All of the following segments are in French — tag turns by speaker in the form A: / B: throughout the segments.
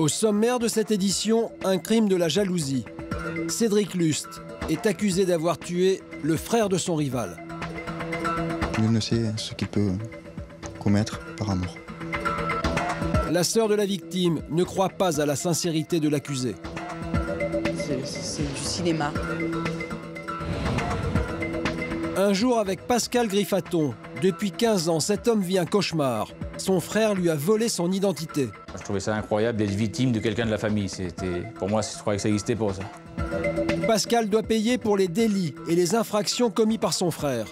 A: Au sommaire de cette édition, un crime de la jalousie. Cédric Lust est accusé d'avoir tué le frère de son rival.
B: Nul ne sait ce qu'il peut commettre par amour.
A: La sœur de la victime ne croit pas à la sincérité de l'accusé.
C: C'est du cinéma.
A: Un jour avec Pascal Griffaton. Depuis 15 ans, cet homme vit un cauchemar. Son frère lui a volé son identité.
D: Je trouvais ça incroyable d'être victime de quelqu'un de la famille. Pour moi, je croyais que ça existait pour ça.
A: Pascal doit payer pour les délits et les infractions commis par son frère.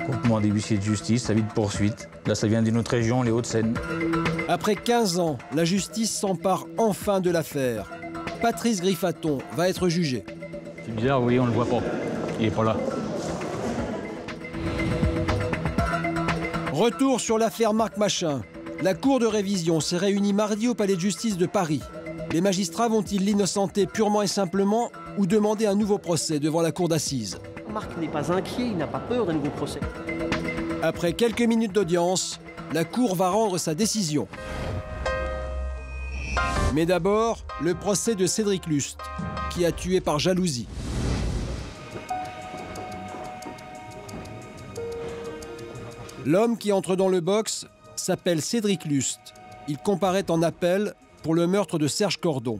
D: Groupement des huissiers de justice, ça vit de poursuite. Là, ça vient d'une autre région, les Hauts-de-Seine.
A: Après 15 ans, la justice s'empare enfin de l'affaire. Patrice Griffaton va être jugé.
D: C'est bizarre, oui, on ne le voit pas. Il n'est pas là.
A: Retour sur l'affaire Marc Machin. La cour de révision s'est réunie mardi au palais de justice de Paris. Les magistrats vont-ils l'innocenter purement et simplement ou demander un nouveau procès devant la cour d'assises?
E: Marc n'est pas inquiet, il n'a pas peur d'un nouveau procès.
A: Après quelques minutes d'audience, la cour va rendre sa décision. Mais d'abord, le procès de Cédric Lust, qui a tué par jalousie. L'homme qui entre dans le box s'appelle Cédric Lust. Il comparaît en appel pour le meurtre de Serge Cordon.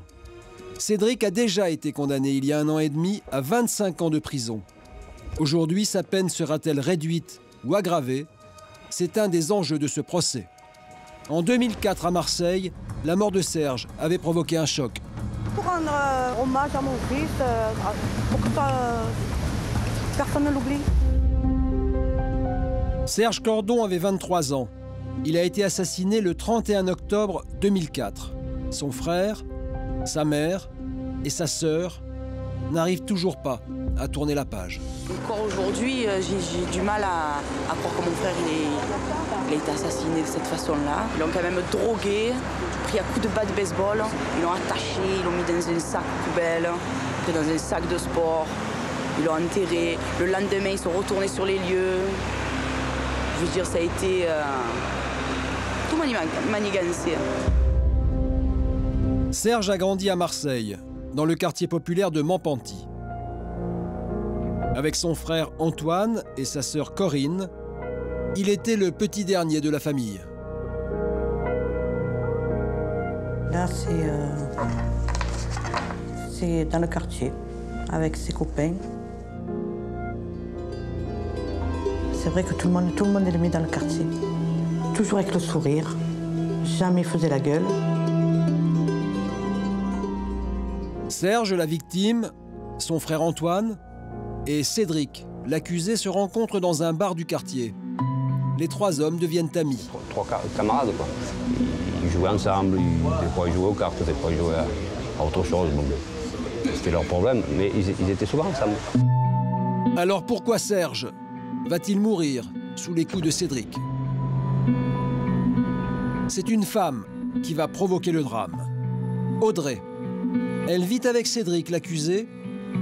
A: Cédric a déjà été condamné il y a 1 an et demi à 25 ans de prison. Aujourd'hui, sa peine sera-t-elle réduite ou aggravée? C'est un des enjeux de ce procès. En 2004, à Marseille, la mort de Serge avait provoqué un choc.
F: Pour rendre hommage à mon fils, pour que personne ne l'oublie.
A: Serge Cordon avait 23 ans. Il a été assassiné le 31 octobre 2004. Son frère, sa mère et sa sœur n'arrivent toujours pas à tourner la page.
C: Encore aujourd'hui, j'ai du mal à croire que mon frère il a été assassiné de cette façon-là. Ils l'ont quand même drogué, pris à coups de batte de baseball, ils l'ont attaché, ils l'ont mis dans un sac poubelle, puis dans un sac de sport, ils l'ont enterré. Le lendemain, ils sont retournés sur les lieux. Je veux dire, ça a été tout manigancé.
A: Serge a grandi à Marseille, dans le quartier populaire de Mampanti. Avec son frère Antoine et sa sœur Corinne, il était le petit dernier de la famille.
F: Là, c'est dans le quartier, avec ses copains. C'est vrai que tout le monde est mis dans le quartier. Toujours avec le sourire, jamais faisait la gueule.
A: Serge, la victime, son frère Antoine et Cédric, l'accusé, se rencontrent dans un bar du quartier. Les 3 hommes deviennent amis.
G: 3 camarades, quoi. Ils jouaient ensemble, des fois ils jouaient aux cartes, des fois ils jouaient à autre chose. Bon, c'était leur problème, mais ils étaient souvent ensemble.
A: Alors pourquoi Serge va-t-il mourir sous les coups de Cédric? C'est une femme qui va provoquer le drame. Audrey. Elle vit avec Cédric, l'accusé,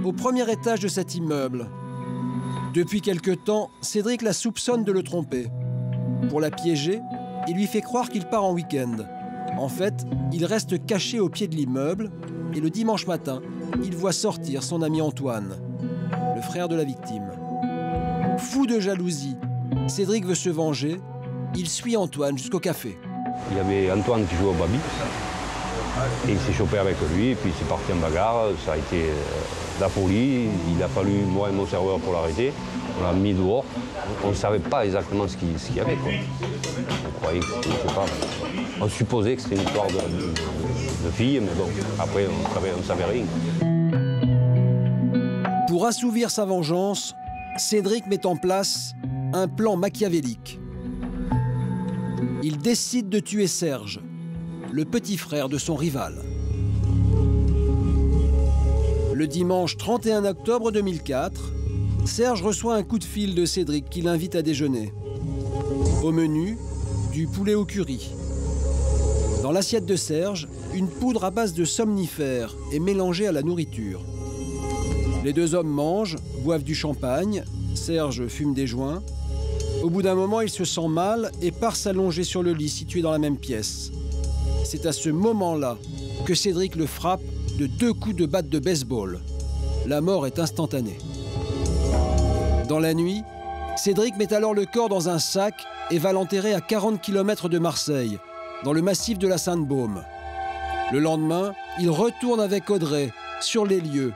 A: au premier étage de cet immeuble. Depuis quelque temps, Cédric la soupçonne de le tromper. Pour la piéger, il lui fait croire qu'il part en week-end. En fait, il reste caché au pied de l'immeuble et le dimanche matin, il voit sortir son ami Antoine, le frère de la victime. Fou de jalousie, Cédric veut se venger. Il suit Antoine jusqu'au café.
G: Il y avait Antoine qui jouait au baby. Et il s'est chopé avec lui, et puis c'est parti en bagarre. Ça a été la folie. Il a fallu, moi et mon serveur, pour l'arrêter. On l'a mis dehors. On ne savait pas exactement ce qu'il y avait, quoi. On croyait que c'était, je sais pas, on supposait que c'était une histoire de fille, mais bon, après, on ne savait rien.
A: Pour assouvir sa vengeance, Cédric met en place un plan machiavélique. Il décide de tuer Serge, le petit frère de son rival. Le dimanche 31 octobre 2004, Serge reçoit un coup de fil de Cédric qui l'invite à déjeuner. Au menu, du poulet au curry. Dans l'assiette de Serge, une poudre à base de somnifères est mélangée à la nourriture. Les 2 hommes mangent, boivent du champagne, Serge fume des joints. Au bout d'un moment, il se sent mal et part s'allonger sur le lit situé dans la même pièce. C'est à ce moment-là que Cédric le frappe de 2 coups de batte de baseball. La mort est instantanée. Dans la nuit, Cédric met alors le corps dans un sac et va l'enterrer à 40 km de Marseille, dans le massif de la Sainte-Baume. Le lendemain, il retourne avec Audrey sur les lieux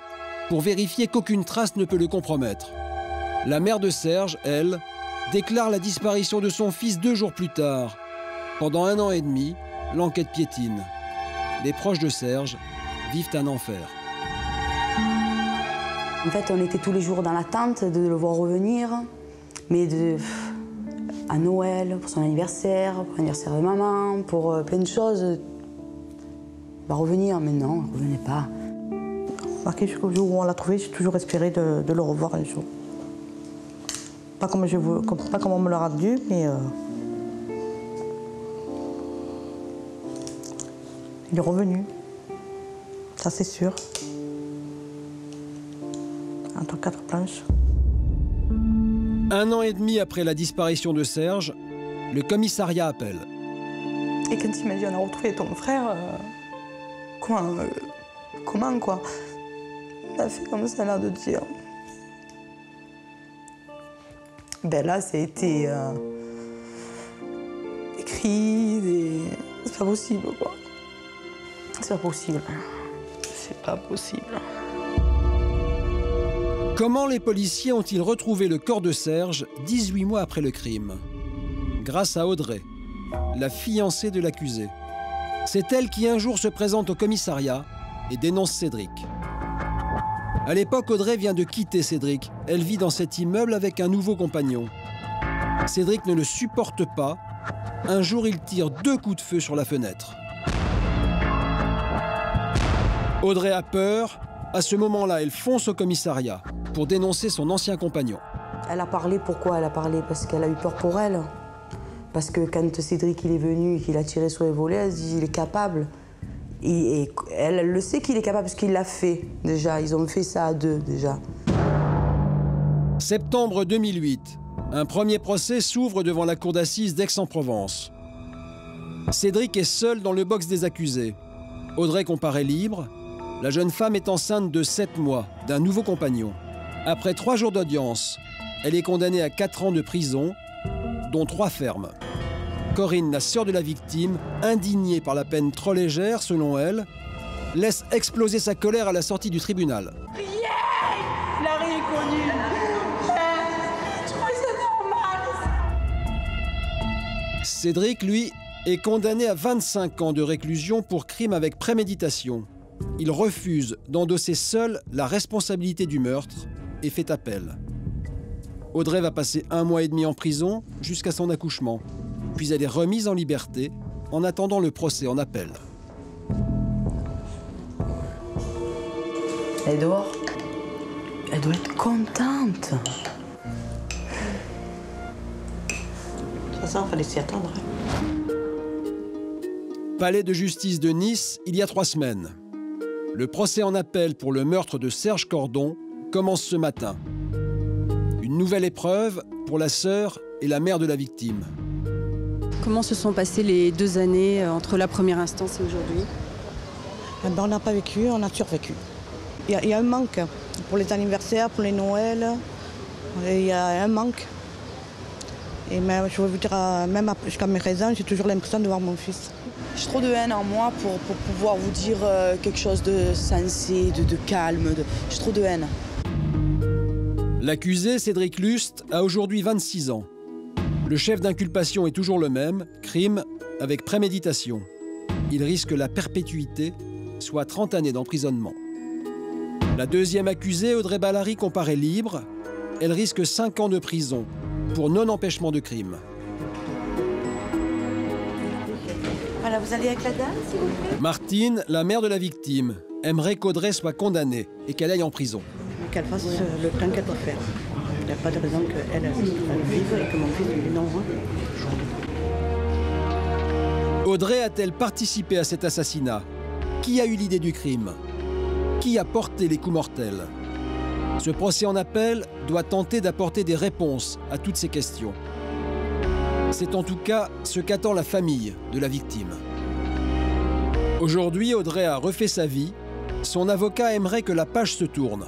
A: pour vérifier qu'aucune trace ne peut le compromettre. La mère de Serge, elle, déclare la disparition de son fils 2 jours plus tard. Pendant 1 an et demi, l'enquête piétine. Les proches de Serge vivent un enfer.
C: En fait, on était tous les jours dans l'attente de le voir revenir, mais à Noël, pour son anniversaire, pour l'anniversaire de maman, pour plein de choses. Il va revenir, mais non, il ne revenait pas.
F: Marqué jusqu'au jour où on l'a trouvé, j'ai toujours espéré de le revoir un jour. Pas comme on me l'aura dû, mais il est revenu. Ça, c'est sûr. Entre 4 planches.
A: 1 an et demi après la disparition de Serge, le commissariat appelle.
F: Et quand il m'a dit on a retrouvé ton frère, comment quoi? Il a fait comme ça, l'air de dire. Ben là, c'était des cris, c'est pas possible, quoi. C'est pas possible. C'est pas possible.
A: Comment les policiers ont-ils retrouvé le corps de Serge 18 mois après le crime? Grâce à Audrey, la fiancée de l'accusé. C'est elle qui un jour se présente au commissariat et dénonce Cédric. À l'époque, Audrey vient de quitter Cédric. Elle vit dans cet immeuble avec un nouveau compagnon. Cédric ne le supporte pas. Un jour, il tire 2 coups de feu sur la fenêtre. Audrey a peur. À ce moment-là, elle fonce au commissariat pour dénoncer son ancien compagnon.
C: Elle a parlé, pourquoi elle a parlé? Parce qu'elle a eu peur pour elle. Parce que quand Cédric il est venu et qu'il a tiré sur les volets, elle se dit il est capable. Et elle le sait qu'il est capable parce qu'il l'a fait déjà. Ils ont fait ça à 2 déjà.
A: Septembre 2008, un premier procès s'ouvre devant la cour d'assises d'Aix-en-Provence. Cédric est seul dans le box des accusés. Audrey comparaît libre. La jeune femme est enceinte de 7 mois d'un nouveau compagnon. Après 3 jours d'audience, elle est condamnée à 4 ans de prison, dont 3 fermes. Corinne, la sœur de la victime, indignée par la peine trop légère selon elle, laisse exploser sa colère à la sortie du tribunal.
C: Il a rien connu. Je crois que c'est normal.
A: Cédric, lui, est condamné à 25 ans de réclusion pour crime avec préméditation. Il refuse d'endosser seul la responsabilité du meurtre et fait appel. Audrey va passer 1 mois et demi en prison jusqu'à son accouchement. Puis elle est remise en liberté en attendant le procès en appel.
C: Elle est dehors. Elle doit être contente.
F: Ça, il fallait s'y attendre.
A: Palais de justice de Nice, il y a 3 semaines. Le procès en appel pour le meurtre de Serge Cordon commence ce matin. Une nouvelle épreuve pour la sœur et la mère de la victime.
H: Comment se sont passées les 2 années entre la première instance et aujourd'hui?
F: On n'a pas vécu, on a survécu. Il y a un manque pour les anniversaires, pour les Noëls. Il y a un manque. Et même, je vais vous dire, même jusqu'à mes 13 ans, j'ai toujours l'impression de voir mon fils.
C: J'ai trop de haine en moi pour pouvoir vous dire quelque chose de sensé, de calme. J'ai trop de haine.
A: L'accusé, Cédric Lust, a aujourd'hui 26 ans. Le chef d'inculpation est toujours le même, crime avec préméditation. Il risque la perpétuité, soit 30 années d'emprisonnement. La deuxième accusée, Audrey Ballary, comparaît libre. Elle risque 5 ans de prison pour non-empêchement de crime.
F: Voilà, vous allez avec la dame, s'il vous plaît?
A: Martine, la mère de la victime, aimerait qu'Audrey soit condamnée et qu'elle aille en prison.
F: Qu'elle fasse le temps qu'elle doit faire. Il n'y a pas de raison qu'elle vive et que mon fils lui non.
A: Audrey a-t-elle participé à cet assassinat? Qui a eu l'idée du crime? Qui a porté les coups mortels? Ce procès en appel doit tenter d'apporter des réponses à toutes ces questions. C'est en tout cas ce qu'attend la famille de la victime. Aujourd'hui, Audrey a refait sa vie. Son avocat aimerait que la page se tourne.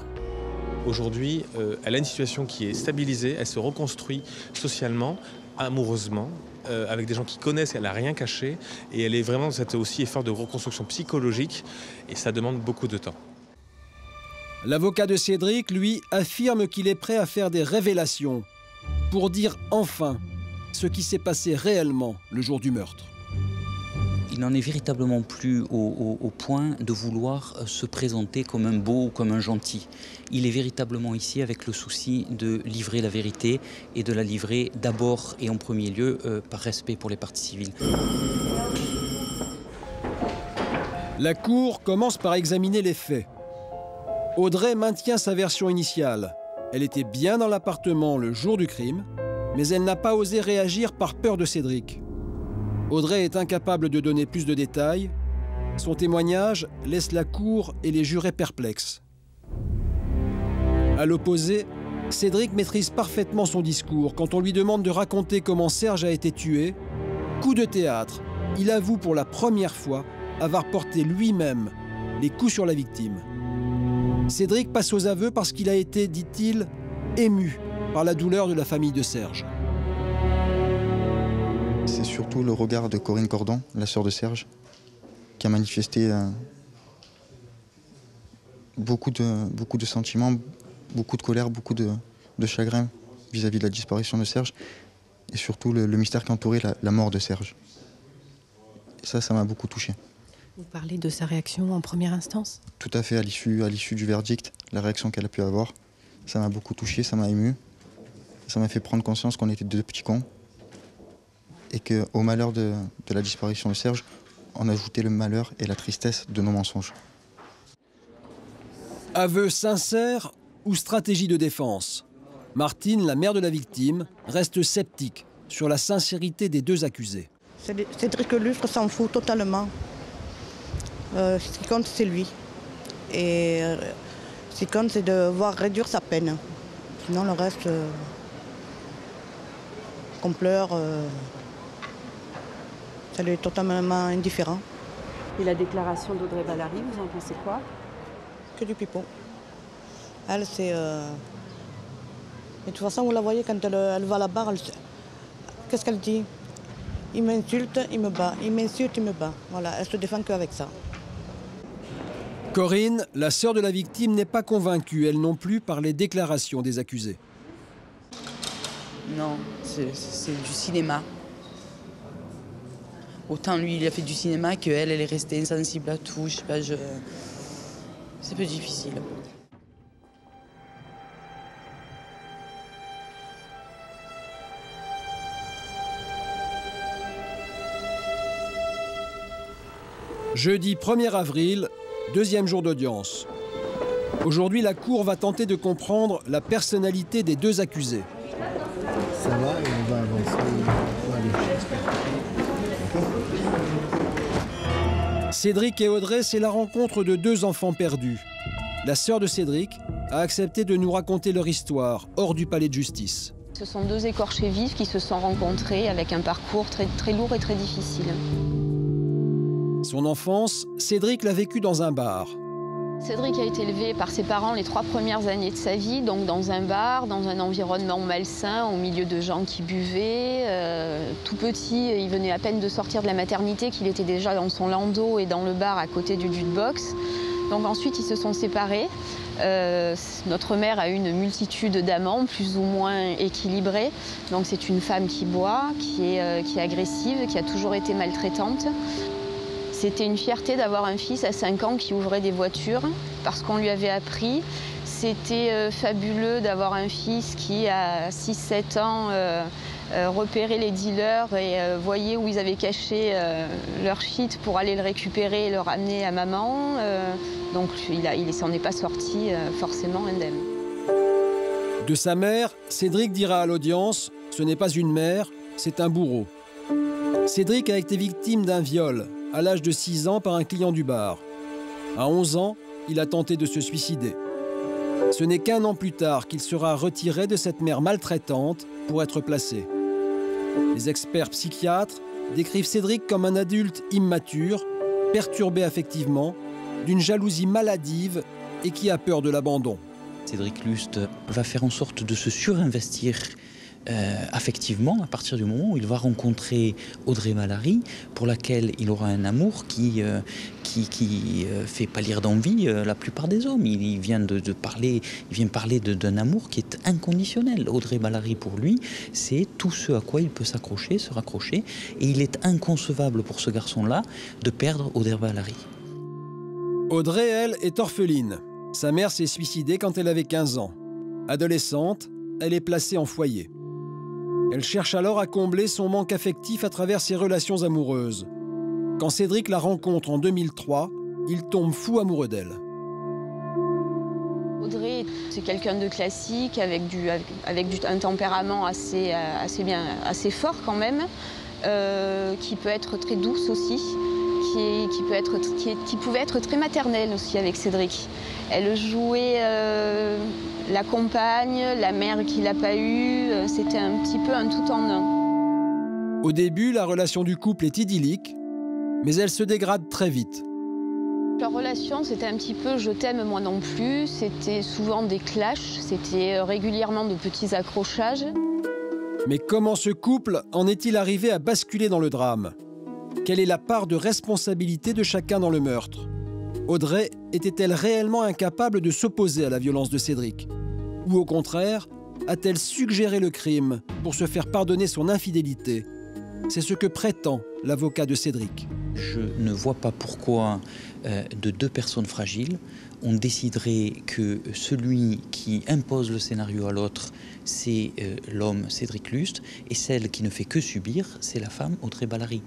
I: Aujourd'hui, elle a une situation qui est stabilisée, elle se reconstruit socialement, amoureusement, avec des gens qui connaissent, elle n'a rien caché, et elle est vraiment dans cet aussi effort de reconstruction psychologique, et ça demande beaucoup de temps.
A: L'avocat de Cédric, lui, affirme qu'il est prêt à faire des révélations pour dire enfin ce qui s'est passé réellement le jour du meurtre.
J: Il n'en est véritablement plus au point de vouloir se présenter comme un beau ou comme un gentil. Il est véritablement ici avec le souci de livrer la vérité et de la livrer d'abord et en premier lieu par respect pour les parties civiles.
A: La cour commence par examiner les faits. Audrey maintient sa version initiale. Elle était bien dans l'appartement le jour du crime, mais elle n'a pas osé réagir par peur de Cédric. Audrey est incapable de donner plus de détails. Son témoignage laisse la cour et les jurés perplexes. À l'opposé, Cédric maîtrise parfaitement son discours. Quand on lui demande de raconter comment Serge a été tué, coup de théâtre, il avoue pour la première fois avoir porté lui-même les coups sur la victime. Cédric passe aux aveux parce qu'il a été, dit-il, ému par la douleur de la famille de Serge.
B: C'est surtout le regard de Corinne Cordon, la sœur de Serge, qui a manifesté beaucoup de sentiments, beaucoup de colère, beaucoup de chagrin vis-à-vis de la disparition de Serge, et surtout le mystère qui entourait la mort de Serge. Et ça m'a beaucoup touché.
H: Vous parlez de sa réaction en première instance?
B: Tout à fait, à l'issue du verdict, la réaction qu'elle a pu avoir, ça m'a beaucoup touché, ça m'a ému. Ça m'a fait prendre conscience qu'on était deux petits cons et qu'au malheur de la disparition de Serge, on ajoutait le malheur et la tristesse de nos mensonges. Aveu sincère ou stratégie de défense? Martine, la mère de la victime, reste sceptique sur la sincérité des deux accusés.
F: Cédric Lustre s'en fout totalement. Ce qui compte, c'est lui. Et ce qui compte, c'est de voir réduire sa peine. Sinon, le reste, qu'on pleure, ça lui est totalement indifférent.
H: Et la déclaration d'Audrey Vallary, vous en pensez quoi?
F: Que du pipeau. Elle, c'est... Et de toute façon, vous la voyez quand elle va à la barre, qu'est-ce qu'elle dit? Il m'insulte, il me bat. Il m'insulte, il me bat. Voilà, elle se défend qu'avec ça.
A: Corinne, la sœur de la victime, n'est pas convaincue, elle non plus, par les déclarations des accusés.
C: Non, c'est du cinéma. Autant lui, il a fait du cinéma qu'elle, elle est restée insensible à tout. Je sais pas, c'est un peu difficile.
A: Jeudi 1er avril, deuxième jour d'audience. Aujourd'hui, la Cour va tenter de comprendre la personnalité des deux accusés.
K: Ça va, et on va avancer.
A: Cédric et Audrey, c'est la rencontre de deux enfants perdus. La sœur de Cédric a accepté de nous raconter leur histoire hors du palais de justice.
L: Ce sont deux écorchés vifs qui se sont rencontrés avec un parcours très lourd et très difficile.
A: Son enfance, Cédric l'a vécue dans un bar.
L: Cédric a été élevé par ses parents les 3 premières années de sa vie, donc dans un bar, dans un environnement malsain, au milieu de gens qui buvaient. Tout petit, il venait à peine de sortir de la maternité, qu'il était déjà dans son landau et dans le bar à côté du jukebox. Donc ensuite, ils se sont séparés. Notre mère a eu une multitude d'amants, plus ou moins équilibrés. Donc c'est une femme qui boit, qui est agressive, qui a toujours été maltraitante. C'était une fierté d'avoir un fils à 5 ans qui ouvrait des voitures, parce qu'on lui avait appris. C'était fabuleux d'avoir un fils qui, à 6-7 ans, repérait les dealers et voyait où ils avaient caché leur shit pour aller le récupérer et le ramener à maman. Donc il s'en est pas sorti forcément indemne.
A: De sa mère, Cédric dira à l'audience « Ce n'est pas une mère, c'est un bourreau ». Cédric a été victime d'un viol à l'âge de 6 ans par un client du bar. À 11 ans, il a tenté de se suicider. Ce n'est qu'1 an plus tard qu'il sera retiré de cette mère maltraitante pour être placé. Les experts psychiatres décrivent Cédric comme un adulte immature perturbé affectivement, d'une jalousie maladive et qui a peur de l'abandon.
J: Cédric Lust va faire en sorte de se surinvestir affectivement à partir du moment où il va rencontrer Audrey Malary, pour laquelle il aura un amour qui fait pâlir d'envie la plupart des hommes. Il vient parler d'un amour qui est inconditionnel. Audrey Malary, pour lui, c'est tout ce à quoi il peut s'accrocher, se raccrocher, et il est inconcevable pour ce garçon-là de perdre Audrey Malary.
A: Audrey, elle, est orpheline. Sa mère s'est suicidée quand elle avait 15 ans. Adolescente, elle est placée en foyer. Elle cherche alors à combler son manque affectif à travers ses relations amoureuses. Quand Cédric la rencontre en 2003, il tombe fou amoureux d'elle.
L: Audrey, c'est quelqu'un de classique, avec un tempérament assez fort quand même, qui peut être très douce aussi, qui pouvait être très maternelle aussi avec Cédric. Elle jouait la compagne, la mère qui l'a pas eue, c'était un petit peu un tout en un.
A: Au début, la relation du couple est idyllique, mais elle se dégrade très vite.
L: Leur relation, c'était un petit peu « je t'aime, moi non plus », c'était souvent des clashs, c'était régulièrement de petits accrochages.
A: Mais comment ce couple en est-il arrivé à basculer dans le drame? Quelle est la part de responsabilité de chacun dans le meurtre? Audrey était-elle réellement incapable de s'opposer à la violence de Cédric? Ou au contraire, a-t-elle suggéré le crime pour se faire pardonner son infidélité? C'est ce que prétend l'avocat de Cédric.
J: Je ne vois pas pourquoi de deux personnes fragiles, on déciderait que celui qui impose le scénario à l'autre, c'est l'homme Cédric Lust, et celle qui ne fait que subir, c'est la femme Audrey Malary.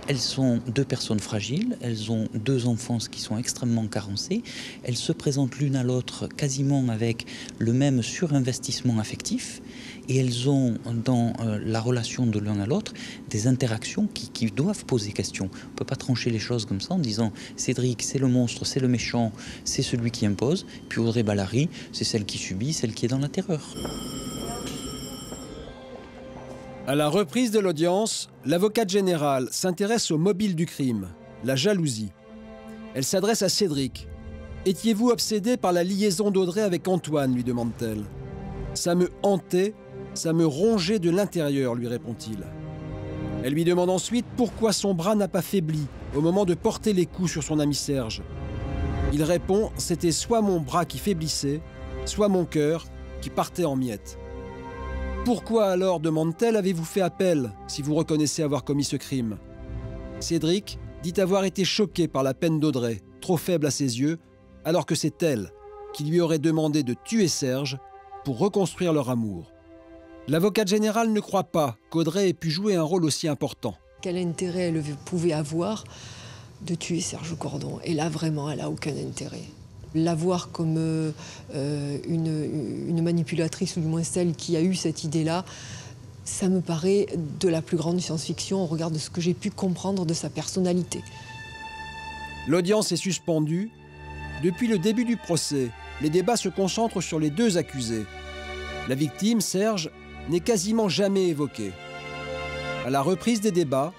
J: Elles sont deux personnes fragiles, elles ont deux enfants qui sont extrêmement carencés, elles se présentent l'une à l'autre quasiment avec le même surinvestissement affectif, et elles ont dans la relation de l'un à l'autre des interactions qui doivent poser question. On ne peut pas trancher les choses comme ça en disant Cédric c'est le monstre, c'est le méchant, c'est celui qui impose, puis Audrey Malary c'est celle qui subit, celle qui est dans la terreur.
A: À la reprise de l'audience, l'avocate générale s'intéresse au mobile du crime, la jalousie. Elle s'adresse à Cédric. « Étiez-vous obsédé par la liaison d'Audrey avec Antoine ?» lui demande-t-elle. « Ça me hantait, ça me rongeait de l'intérieur » lui répond-il. Elle lui demande ensuite pourquoi son bras n'a pas faibli au moment de porter les coups sur son ami Serge. Il répond « C'était soit mon bras qui faiblissait, soit mon cœur qui partait en miettes. » Pourquoi alors, demande-t-elle, avez-vous fait appel si vous reconnaissez avoir commis ce crime? Cédric dit avoir été choqué par la peine d'Audrey, trop faible à ses yeux, alors que c'est elle qui lui aurait demandé de tuer Serge pour reconstruire leur amour. L'avocate générale ne croit pas qu'Audrey ait pu jouer un rôle aussi important.
M: Quel intérêt elle pouvait avoir de tuer Serge Cordon? Et là, vraiment, elle n'a aucun intérêt. La voir comme une manipulatrice, ou du moins celle qui a eu cette idée-là, ça me paraît de la plus grande science-fiction au regard de ce que j'ai pu comprendre de sa personnalité.
A: L'audience est suspendue. Depuis le début du procès, les débats se concentrent sur les deux accusés. La victime, Serge, n'est quasiment jamais évoquée. À la reprise des débats,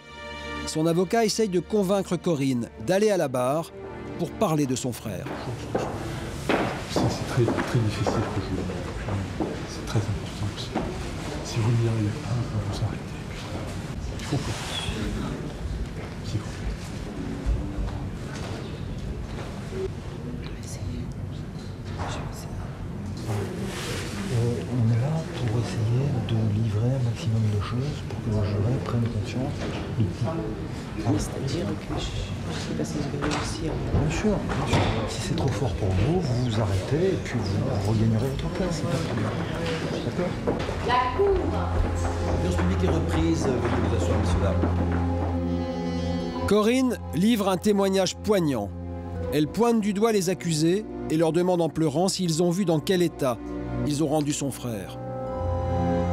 A: son avocat essaye de convaincre Corinne d'aller à la barre pour parler de son frère.
N: C'est très difficile que je vous. C'est très important. Si vous n'y arrivez pas, on va vous arrêter. Il faut pas. S'il vous plaît.
K: On est là pour essayer de livrer un maximum de choses pour que le jury prenne conscience de tout.
O: C'est-à-dire que je ne sais pas si je vais réussir.
K: Bien sûr. Si c'est trop fort pour vous, vous vous arrêtez et puis vous regagnerez votre place. C'est pas de problème. D'accord?
O: La cour.
P: L'audience publique est reprise. Veuillez vous asseoir, messieurs, dames.
A: Corinne livre un témoignage poignant. Elle pointe du doigt les accusés et leur demande en pleurant s'ils ont vu dans quel état ils ont rendu son frère.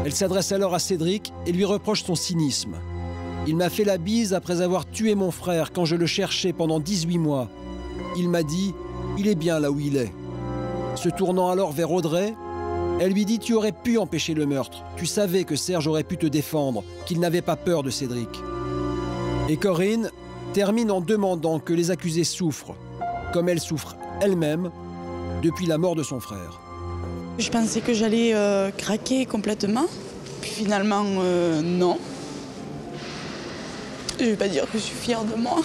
A: Elle s'adresse alors à Cédric et lui reproche son cynisme. « Il m'a fait la bise après avoir tué mon frère quand je le cherchais pendant 18 mois. Il m'a dit « Il est bien là où il est ». Se tournant alors vers Audrey, elle lui dit « Tu aurais pu empêcher le meurtre. Tu savais que Serge aurait pu te défendre, qu'il n'avait pas peur de Cédric. » Et Corinne termine en demandant que les accusés souffrent, comme elle souffre elle-même, depuis la mort de son frère.
C: Je pensais que j'allais craquer complètement, puis finalement non. Je ne vais pas dire que je suis fière de moi.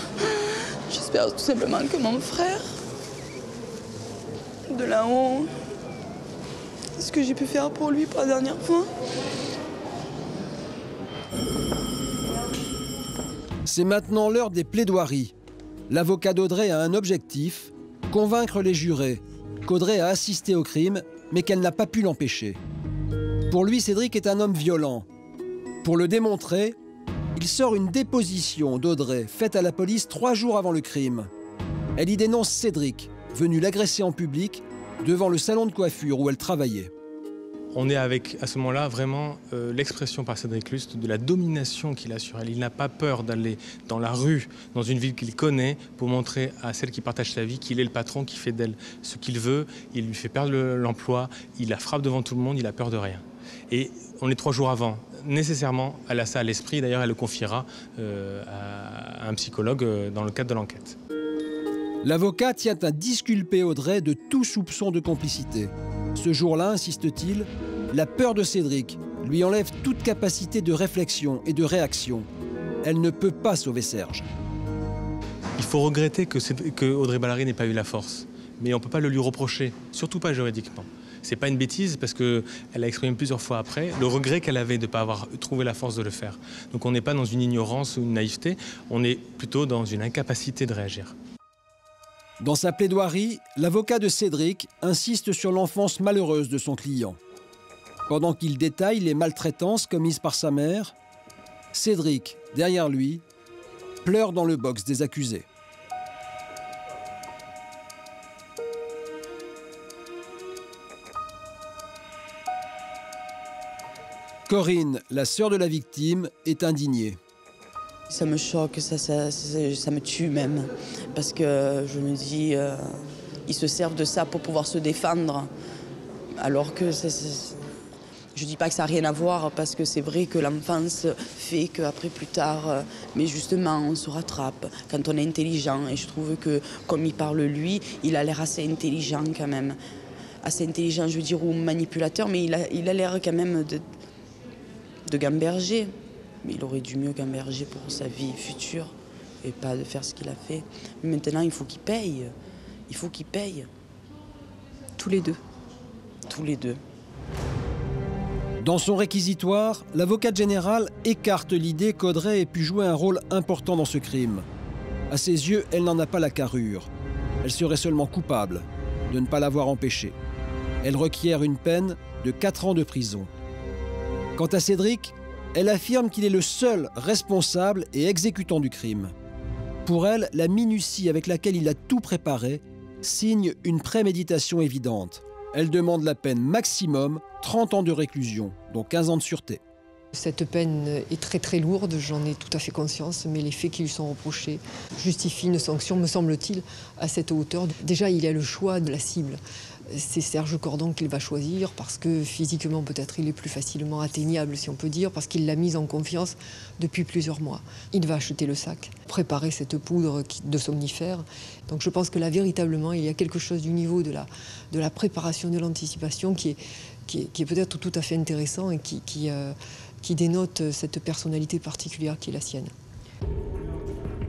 C: J'espère tout simplement que mon frère, de là-haut, ce que j'ai pu faire pour lui pour la dernière fois.
A: C'est maintenant l'heure des plaidoiries. L'avocat d'Audrey a un objectif, convaincre les jurés qu'Audrey a assisté au crime, mais qu'elle n'a pas pu l'empêcher. Pour lui, Cédric est un homme violent. Pour le démontrer, il sort une déposition d'Audrey faite à la police 3 jours avant le crime. Elle y dénonce Cédric, venu l'agresser en public devant le salon de coiffure où elle travaillait.
I: On est avec, à ce moment-là, vraiment l'expression par Cédric Lust de la domination qu'il a sur elle. Il n'a pas peur d'aller dans la rue, dans une ville qu'il connaît, pour montrer à celle qui partage sa vie qu'il est le patron, qui fait d'elle ce qu'il veut. Il lui fait perdre l'emploi, il la frappe devant tout le monde, il a peur de rien. Et on est 3 jours avant. Nécessairement, elle a ça à l'esprit. D'ailleurs, elle le confiera à un psychologue dans le cadre de l'enquête.
A: L'avocat tient à disculper Audrey de tout soupçon de complicité. Ce jour-là, insiste-t-il, la peur de Cédric lui enlève toute capacité de réflexion et de réaction. Elle ne peut pas sauver Serge.
I: Il faut regretter que Audrey Ballary n'ait pas eu la force. Mais on ne peut pas le lui reprocher, surtout pas juridiquement. C'est pas une bêtise parce qu'elle a exprimé plusieurs fois après le regret qu'elle avait de ne pas avoir trouvé la force de le faire. Donc on n'est pas dans une ignorance ou une naïveté, on est plutôt dans une incapacité de réagir.
A: Dans sa plaidoirie, l'avocat de Cédric insiste sur l'enfance malheureuse de son client. Pendant qu'il détaille les maltraitances commises par sa mère, Cédric, derrière lui, pleure dans le box des accusés. Corinne, la sœur de la victime, est indignée.
C: Ça me choque, ça me tue même. Parce que je me dis, ils se servent de ça pour pouvoir se défendre. Alors que je ne dis pas que ça n'a rien à voir, parce que c'est vrai que l'enfance fait qu'après, plus tard, mais justement, on se rattrape quand on est intelligent. Et je trouve que, comme il parle lui, il a l'air assez intelligent quand même. Assez intelligent, je veux dire, ou manipulateur, mais il a l'air quand même de gamberger. Mais il aurait dû mieux gamberger pour sa vie future et pas de faire ce qu'il a fait. Mais maintenant, il faut qu'il paye. Il faut qu'il paye.
H: Tous les deux.
C: Tous les deux.
A: Dans son réquisitoire, l'avocate générale écarte l'idée qu'Audrey ait pu jouer un rôle important dans ce crime. À ses yeux, elle n'en a pas la carrure. Elle serait seulement coupable de ne pas l'avoir empêché. Elle requiert une peine de 4 ans de prison. Quant à Cédric, elle affirme qu'il est le seul responsable et exécutant du crime. Pour elle, la minutie avec laquelle il a tout préparé signe une préméditation évidente. Elle demande la peine maximum, 30 ans de réclusion, dont 15 ans de sûreté.
M: Cette peine est très très lourde, j'en ai tout à fait conscience, mais les faits qui lui sont reprochés justifient une sanction, me semble-t-il, à cette hauteur. Déjà, il y a le choix de la cible. C'est Serge Cordon qu'il va choisir parce que physiquement, peut-être, il est plus facilement atteignable, si on peut dire, parce qu'il l'a mise en confiance depuis plusieurs mois. Il va acheter le sac, préparer cette poudre de somnifère. Donc je pense que là, véritablement, il y a quelque chose du niveau de la préparation, de l'anticipation qui est peut-être tout à fait intéressant et qui dénote cette personnalité particulière qui est la sienne.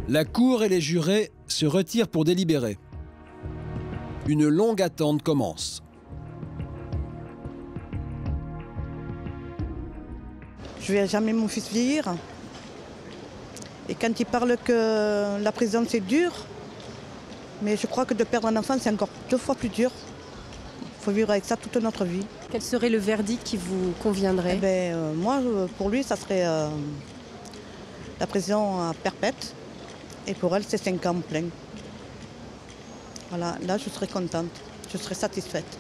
A: La cour et les jurés se retirent pour délibérer. Une longue attente commence.
F: Je ne verrai jamais mon fils vieillir. Et quand il parle que la prison c'est dur, mais je crois que de perdre un enfant c'est encore 2 fois plus dur. Il faut vivre avec ça toute notre vie.
H: Quel serait le verdict qui vous conviendrait ?
F: Moi, pour lui, ça serait la prison à perpète. Et pour elle, c'est 5 ans plein. Voilà, là, je serais contente. Je serais satisfaite.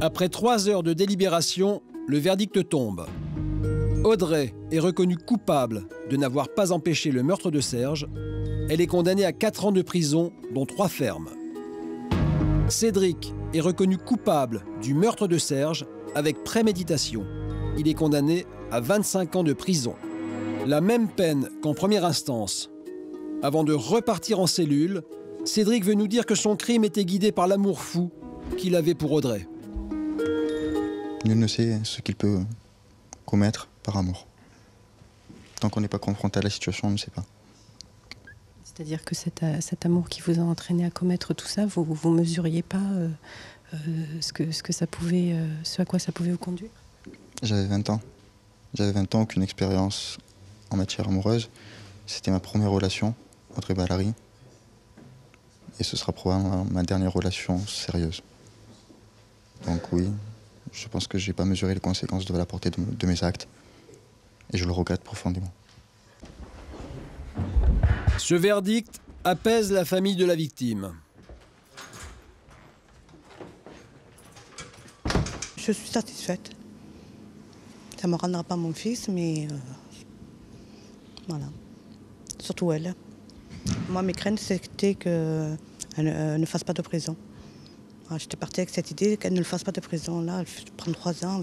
A: Après 3 heures de délibération, le verdict tombe. Audrey est reconnue coupable de n'avoir pas empêché le meurtre de Serge. Elle est condamnée à 4 ans de prison, dont 3 fermes. Cédric est reconnu coupable du meurtre de Serge avec préméditation. Il est condamné à 25 ans de prison. La même peine qu'en première instance. Avant de repartir en cellule, Cédric veut nous dire que son crime était guidé par l'amour fou qu'il avait pour Audrey.
B: Nul ne sait ce qu'il peut commettre par amour. Tant qu'on n'est pas confronté à la situation, on ne sait pas.
H: C'est-à-dire que cet amour qui vous a entraîné à commettre tout ça, vous ne mesuriez pas ce à quoi ça pouvait vous conduire?
B: J'avais 20 ans. J'avais 20 ans, aucune expérience en matière amoureuse. C'était ma première relation, Audrey Ballary. Et ce sera probablement ma dernière relation sérieuse. Donc oui, je pense que je n'ai pas mesuré les conséquences de la portée de mes actes. Et je le regrette profondément.
A: Ce verdict apaise la famille de la victime.
F: Je suis satisfaite. Ça ne me rendra pas mon fils, mais voilà. Surtout elle. Moi, mes craintes, c'était qu'elle ne fasse pas de prison. J'étais partie avec cette idée qu'elle ne le fasse pas de prison. Là, elle prend 3 ans.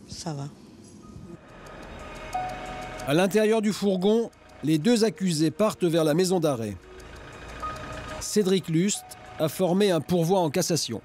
F: Ça va.
A: À l'intérieur du fourgon, les 2 accusés partent vers la maison d'arrêt. Cédric Lust a formé un pourvoi en cassation.